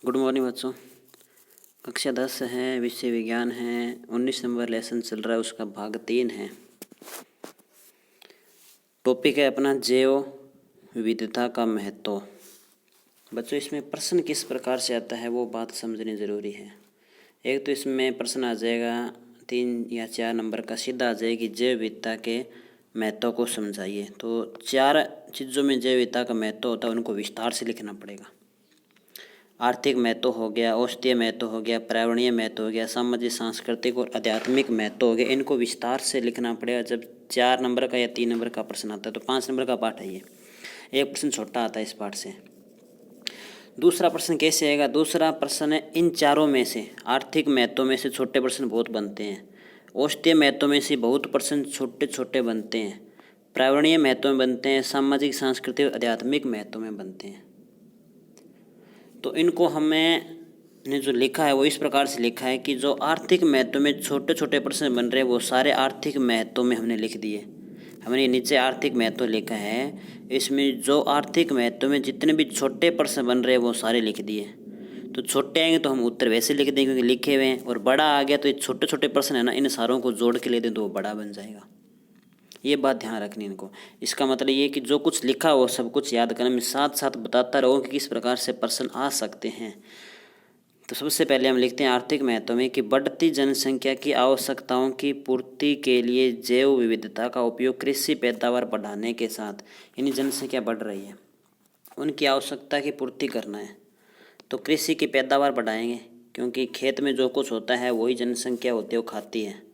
Good morning बच्चों। कक्षा 10 है, विषय विज्ञान है। 19 नंबर लेसन चल रहा है, उसका भाग 3 है। टॉपिक है अपना जैव विविधता का महत्व। बच्चों, इसमें प्रश्न किस प्रकार से आता है वो बात समझनी ज़रूरी है। एक तो इसमें प्रश्न आ जाएगा 3 या 4 नंबर का, सीधा आ जाएगी जैव विविधता के महत्व को समझाइए। तो 4 चीज़ों में जैव विविधता का महत्व होता है, उनको विस्तार से लिखना पड़ेगा। आर्थिक महत्व हो गया, औषधीय महत्व हो गया, पर्यावरणीय महत्व हो गया, सामाजिक सांस्कृतिक और आध्यात्मिक महत्व हो गया। इनको विस्तार से लिखना पड़ेगा। जब 4 नंबर का या 3 नंबर का प्रश्न आता है तो 5 नंबर का पाठ है ये। एक प्रश्न छोटा आता है इस पाठ से। दूसरा प्रश्न कैसे आएगा? दूसरा प्रश्न है इन चारों में से, आर्थिक महत्व में से छोटे प्रश्न बहुत बनते हैं, औषधीय महत्व में से बहुत प्रश्न छोटे छोटे बनते हैं, पर्यावरणीय महत्व में बनते हैं, सामाजिक सांस्कृतिक और आध्यात्मिक महत्व में बनते हैं। तो इनको हमें ने जो लिखा है वो इस प्रकार से लिखा है कि जो आर्थिक महत्व में छोटे छोटे प्रश्न बन रहे हैं वो सारे आर्थिक महत्व में हमने लिख दिए। हमने नीचे आर्थिक महत्व लिखा है, इसमें जो आर्थिक महत्व में जितने भी छोटे प्रश्न बन रहे हैं वो सारे लिख दिए। तो छोटे आएंगे तो हम उत्तर वैसे लिख देंगे क्योंकि लिखे हुए हैं, और बड़ा आ गया तो ये छोटे छोटे प्रश्न है ना, इन सारों को जोड़ के ले दें तो वो बड़ा बन जाएगा। ये बात ध्यान रखनी इनको। इसका मतलब ये कि जो कुछ लिखा हो सब कुछ याद करना, मैं साथ साथ बताता रहूँ कि किस प्रकार से प्रश्न आ सकते हैं। तो सबसे पहले हम लिखते हैं आर्थिक महत्व में कि बढ़ती जनसंख्या की आवश्यकताओं की पूर्ति के लिए जैव विविधता का उपयोग कृषि पैदावार बढ़ाने के साथ, यानी जनसंख्या बढ़ रही है, उनकी आवश्यकता की पूर्ति करना है तो कृषि की पैदावार बढ़ाएंगे, क्योंकि खेत में जो कुछ होता है वही जनसंख्या होती है, वो खाती है।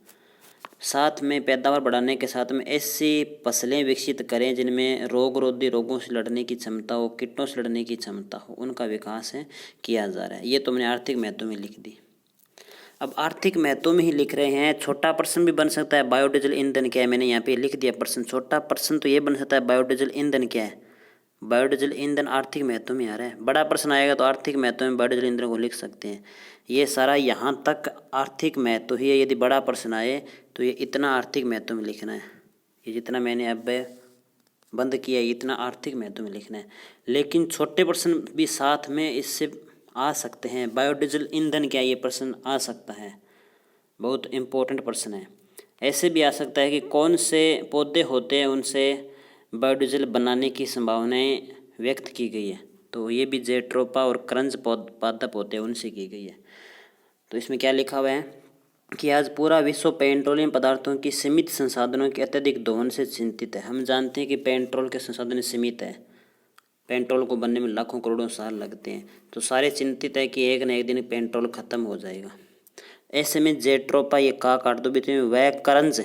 साथ में पैदावार बढ़ाने के साथ में ऐसी फसलें विकसित करें जिनमें रोगरोधी रोगों से लड़ने की क्षमता हो, कीटों से लड़ने की क्षमता हो, उनका विकास है किया जा रहा है। ये तो मैंने आर्थिक महत्व में लिख दी। अब आर्थिक महत्व में ही लिख रहे हैं, छोटा प्रश्न भी बन सकता है बायोडीजल ईंधन क्या है, मैंने यहाँ पे लिख दिया प्रश्न। छोटा प्रश्न तो ये बन सकता है बायोडीजल ईंधन क्या है। बायोडीजल ईंधन आर्थिक महत्व में आ रहा है। बड़ा प्रश्न आएगा तो आर्थिक महत्व में बायोडीजल ईंधन को लिख सकते हैं। ये सारा यहाँ तक आर्थिक महत्व ही है। यदि बड़ा प्रश्न आए तो ये इतना आर्थिक महत्व में लिखना है। ये जितना मैंने अब बंद किया है इतना आर्थिक महत्व में लिखना है। लेकिन छोटे प्रश्न भी साथ में इससे आ सकते हैं। बायोडीजल ईंधन क्या, ये प्रश्न आ सकता है, बहुत इम्पोर्टेंट प्रश्न है। ऐसे भी आ सकता है कि कौन से पौधे होते हैं उनसे बायोडीजल बनाने की संभावनाएं व्यक्त की गई है, तो ये भी जेट्रोपा और क्रंच पादप होते हैं उनसे की गई है। तो इसमें क्या लिखा हुआ है कि आज पूरा विश्व पेट्रोलियम पदार्थों की सीमित संसाधनों के अत्यधिक दोहन से चिंतित है। हम जानते हैं कि पेट्रोल के संसाधन सीमित है, पेट्रोल को बनने में लाखों करोड़ों साल लगते हैं, तो सारे चिंतित है कि एक न एक दिन पेट्रोल खत्म हो जाएगा। ऐसे में जेट्रोपा, ये का काट दो बीच में, वह क्रंच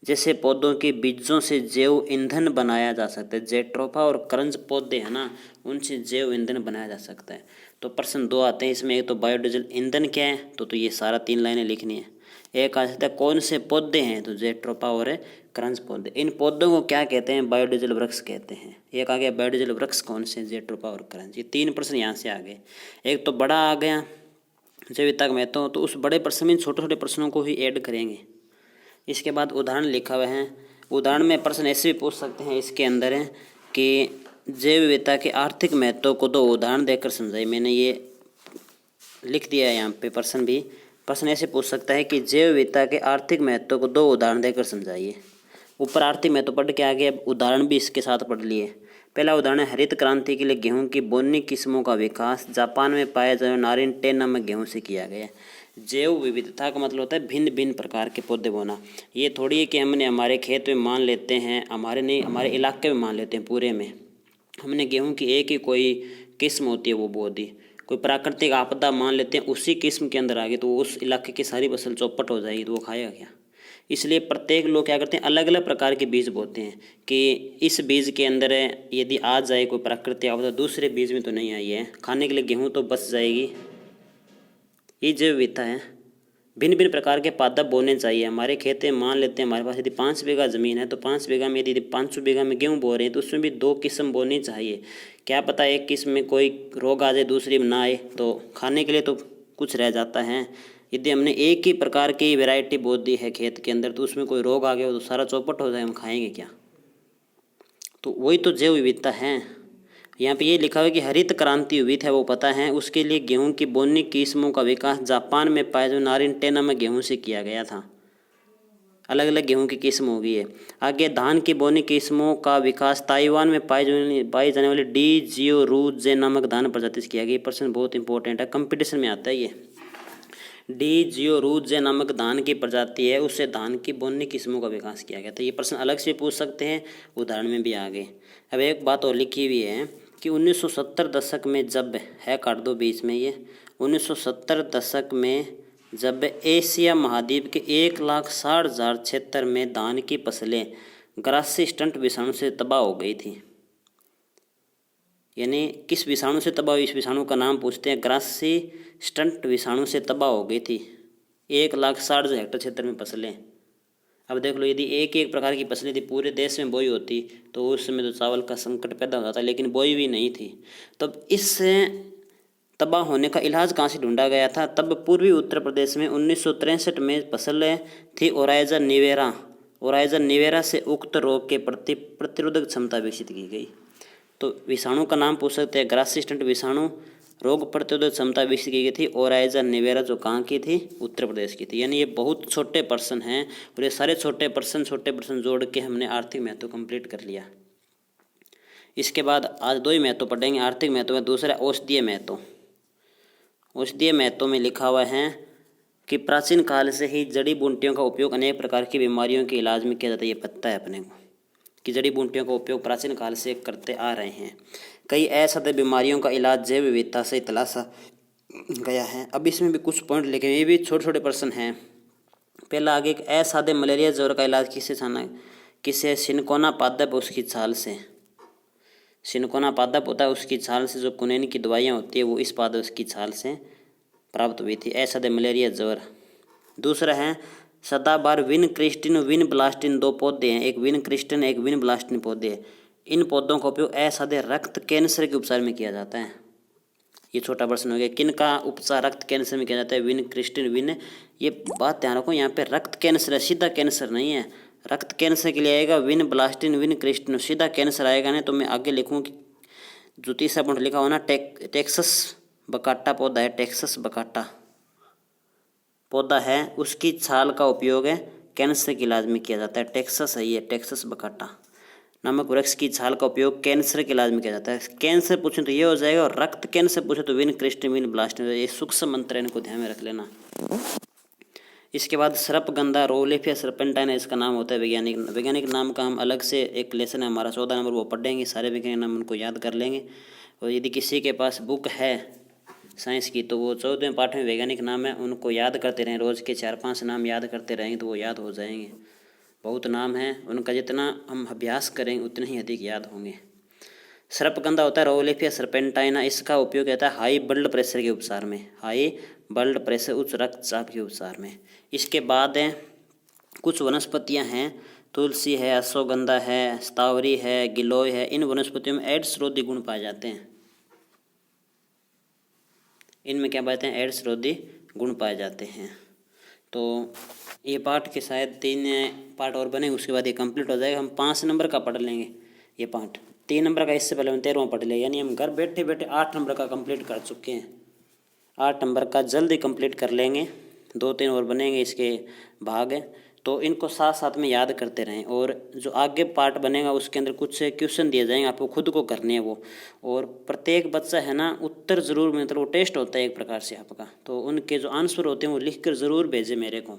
जैसे पौधों के बीजों से जैव ईंधन बनाया जा सकता है। जेट्रोफा और क्रंच पौधे हैं ना, उनसे जैव ईंधन बनाया जा सकता है। तो प्रश्न 2 आते हैं इसमें। एक तो बायोडीजल ईंधन क्या है, तो ये सारा 3 लाइनें लिखनी है। एक आ सकता है कौन से पौधे हैं, तो जेट्रोफा और क्रंच पौधे। इन पौधों को क्या कहते हैं? बायोडीजल वृक्ष कहते हैं। एक आ गया बायोडीजल वृक्ष कौन से, जेट्रोफा और क्रंच। ये 3 प्रश्न यहाँ से आ गए। एक तो बड़ा आ गया जैव विविधता का महत्व, तो उस बड़े प्रश्न में छोटे छोटे प्रश्नों को ही ऐड करेंगे। इसके बाद उदाहरण लिखा हुआ है। उदाहरण में प्रश्न ऐसे भी पूछ सकते हैं इसके अंदर है कि जैव विविधता के आर्थिक महत्व को 2 उदाहरण देकर समझाइए। मैंने ये लिख दिया है यहाँ पे प्रश्न भी। प्रश्न ऐसे पूछ सकता है कि जैव विविधता के आर्थिक महत्व को 2 उदाहरण देकर समझाइए। ऊपर आर्थिक महत्व पढ़ के आगे अब उदाहरण भी इसके साथ पढ़ लिए। पहला उदाहरण है हरित क्रांति के लिए गेहूं की बोनी किस्मों का विकास जापान में पाए जाने नारिन टेन नामक गेहूं से किया गया। जैव विविधता का मतलब होता है भिन्न भिन्न प्रकार के पौधे बोना। ये थोड़ी है कि हमने हमारे खेत में मान लेते हैं, हमारे नहीं, हमारे इलाके में मान लेते हैं, पूरे में हमने गेहूं की एक ही कोई किस्म होती है वो बो दी। कोई प्राकृतिक आपदा मान लेते हैं उसी किस्म के अंदर आ गई तो उस इलाके की सारी फसल चौपट हो जाएगी, तो वो खाएगा क्या? इसलिए प्रत्येक लोग क्या करते हैं, अलग अलग प्रकार के बीज बोते हैं कि इस बीज के अंदर यदि आ जाए कोई प्राकृतिक आपदा दूसरे बीज में तो नहीं आई है, खाने के लिए गेहूँ तो बच जाएगी। ये जैव विविधता है। भिन्न भिन्न प्रकार के पादप बोने चाहिए। हमारे खेत में मान लेते हैं हमारे पास यदि 5 बीघा ज़मीन है तो 5 बीघा में यदि 500 बीघा में गेहूँ बो रहे हैं तो उसमें भी 2 किस्म बोनी चाहिए। क्या पता एक किस्म में कोई रोग आ जाए दूसरी में ना आए, तो खाने के लिए तो कुछ रह जाता है। यदि हमने एक ही प्रकार की वैरायटी बो दी है खेत के अंदर तो उसमें कोई रोग आ गया तो सारा चौपट हो जाए, हम खाएंगे क्या? तो वही तो जैव विविधता है। यहाँ पे ये लिखा हुआ है कि हरित क्रांति हुई है, वो पता है। उसके लिए गेहूं की बोनी किस्मों का विकास जापान में पाए जो नारिन नामक गेहूं से किया गया था। अलग अलग गेहूं की किस्म होगी है। आगे धान की बोनी किस्मों का विकास ताइवान में पाई जाने वाली डी जियो रूज जे नामक धान प्रजाति से किया गया। ये प्रश्न बहुत इंपॉर्टेंट है, कंपटीशन में आता है ये। डी जियो रूज जे नामक धान की प्रजाति है, उससे धान की बोनी किस्मों का विकास किया गया था। ये प्रश्न अलग से पूछ सकते हैं, उदाहरण में भी आगे। अब एक बात और लिखी हुई है कि 1970 दशक में जब है, काट दो बीच में ये, 1970 दशक में जब एशिया महाद्वीप के 1,60,000 क्षेत्र में धान की फसलें ग्रासी स्टंट विषाणु से तबाह हो गई थी। यानी किस विषाणु से तबाह हुई, इस विषाणु का नाम पूछते हैं। ग्रासी स्टंट विषाणु से तबाह हो गई थी 1,60,000 हेक्टेयर क्षेत्र में फसलें। अब देख लो, यदि एक एक प्रकार की फसलें थी, पूरे देश में बोई होती तो उस समय तो चावल का संकट पैदा हो जाता, लेकिन बोई भी नहीं थी। तब इससे तबाह होने का इलाज कहाँ से ढूंढा गया था? तब पूर्वी उत्तर प्रदेश में 1963 में फसलें थी ओराइजा निवेरा। ओराइजा निवेरा से उक्त रोग के प्रति प्रतिरोधक क्षमता विकसित की गई। तो विषाणु का नाम पूछ सकते हैं, ग्रासी स्टंट विषाणु, रोग प्रतिरोधक क्षमता विकसित की गई थी ओराइजा निवेरा, जो कहाँ की थी? उत्तर प्रदेश की थी। यानी ये बहुत छोटे प्रश्न हैं, और ये सारे छोटे प्रश्न जोड़ के हमने आर्थिक महत्व कंप्लीट कर लिया। इसके बाद आज 2 ही महत्व पढ़ेंगे, आर्थिक महत्व में। दूसरा औषधीय महत्व। औषधीय महत्व में लिखा हुआ है कि प्राचीन काल से ही जड़ी बूटियों का उपयोग अनेक प्रकार की बीमारियों के इलाज में किया जाता है। ये पता है अपने को कि जड़ी बूटियों का उपयोग प्राचीन काल से करते आ रहे हैं। कई असाध्य बीमारियों का इलाज जैव विविधता से तलाशा गया है। अब इसमें भी कुछ पॉइंट लिखे हैं, ये भी छोटे छोटे प्रश्न हैं। पहला आगे, एक असाध्य मलेरिया ज्वर का इलाज किसे? सिनकोना पादप, उसकी छाल से। सिनकोना पादप होता है, उसकी छाल से जो कुनैन की दवाइयाँ होती है वो इस पादप की छाल से प्राप्त हुई थी, असाध्य मलेरिया ज्वर। दूसरा है सदाबहार विन क्रिस्टिन विन ब्लास्टिन, 2 पौधे हैं, एक विन क्रिस्टिन एक विन ब्लास्टिन पौधे हैं। इन पौधों का उपयोग असाध्य रक्त कैंसर के उपचार में किया जाता है। ये छोटा प्रश्न हो गया, किन का उपचार रक्त कैंसर में किया जाता है? विन क्रिस्टिन विन। ये बात ध्यान रखो, यहाँ पे रक्त कैंसर है, सीधा कैंसर नहीं है। रक्त कैंसर के लिए आएगा विन ब्लास्टिन विन क्रिस्टिन, सीधा कैंसर आएगा नहीं। तो मैं आगे लिखूँ कि जो तीसरा पॉइंट लिखा हुआ ना, टेक्सस बकाटा पौधा है, टेक्सस बकाटा पौधा है, उसकी छाल का उपयोग है कैंसर के इलाज में किया जाता है। टेक्सस है ये, टेक्सस बकाटा नामक वृक्ष की छाल का उपयोग कैंसर के इलाज में किया जाता है। कैंसर पूछें तो ये हो जाएगा, और रक्त कैंसर पूछे तो विन क्रिस्टिन विन ब्लास्टिन। ये सूक्ष्म मंत्र है, इनको ध्यान में रख लेना। इसके बाद सर्पगंधा रोलेफिया सर्पेंटाइना इसका नाम होता है। वैज्ञानिक नाम का हम अलग से एक लेसन है हमारा 14 नंबर, वो पढ़ेंगे। सारे वैज्ञानिक नाम उनको याद कर लेंगे। और यदि किसी के पास बुक है साइंस की तो वो 14वें पाठ में वैज्ञानिक नाम है, उनको याद करते रहें। रोज़ के 4-5 नाम याद करते रहेंगे तो वो याद हो जाएंगे। बहुत नाम है उनका, जितना हम अभ्यास करेंगे उतने ही अधिक याद होंगे। सर्पगंधा होता है रोलेफिया सर्पेंटाइना, इसका उपयोग होता है हाई ब्लड प्रेशर के उपचार में। हाई ब्लड प्रेशर, उच्च रक्तचाप के उपचार में। इसके बाद है कुछ वनस्पतियां हैं, तुलसी है, अश्वगंधा है, स्तावरी है, गिलोय है। इन वनस्पतियों में एड्स रोधी गुण पाए जाते हैं। इनमें क्या पाते हैं? एड्स रोधी गुण पाए जाते हैं। तो ये पाठ के शायद 3 पार्ट और बने, उसके बाद ये कंप्लीट हो जाएगा। हम 5 नंबर का पढ़ लेंगे ये पाठ। 3 नंबर का इससे पहले हम 13वां पढ़ लेंगे। यानी हम घर बैठे बैठे 8 नंबर का कंप्लीट कर चुके हैं। 8 नंबर का जल्दी कंप्लीट कर लेंगे। 2-3 और बनेंगे इसके भाग, तो इनको साथ साथ में याद करते रहें। और जो आगे पार्ट बनेगा उसके अंदर कुछ क्वेश्चन दिए जाएंगे, आपको खुद को करने हैं वो। और प्रत्येक बच्चा है ना उत्तर ज़रूर, मतलब वो टेस्ट होता है एक प्रकार से आपका, तो उनके जो आंसर होते हैं वो लिख कर ज़रूर भेजें मेरे को,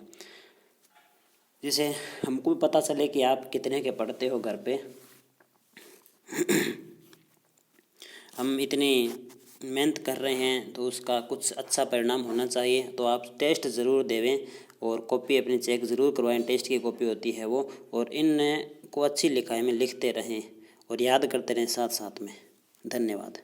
जिससे हमको भी पता चले कि आप कितने के पढ़ते हो घर पे। हम इतनी मेहनत कर रहे हैं तो उसका कुछ अच्छा परिणाम होना चाहिए। तो आप टेस्ट ज़रूर देवें और कॉपी अपनी चेक ज़रूर करवाएं। टेस्ट की कॉपी होती है वो, और इन को अच्छी लिखाई में लिखते रहें और याद करते रहें साथ साथ में। धन्यवाद।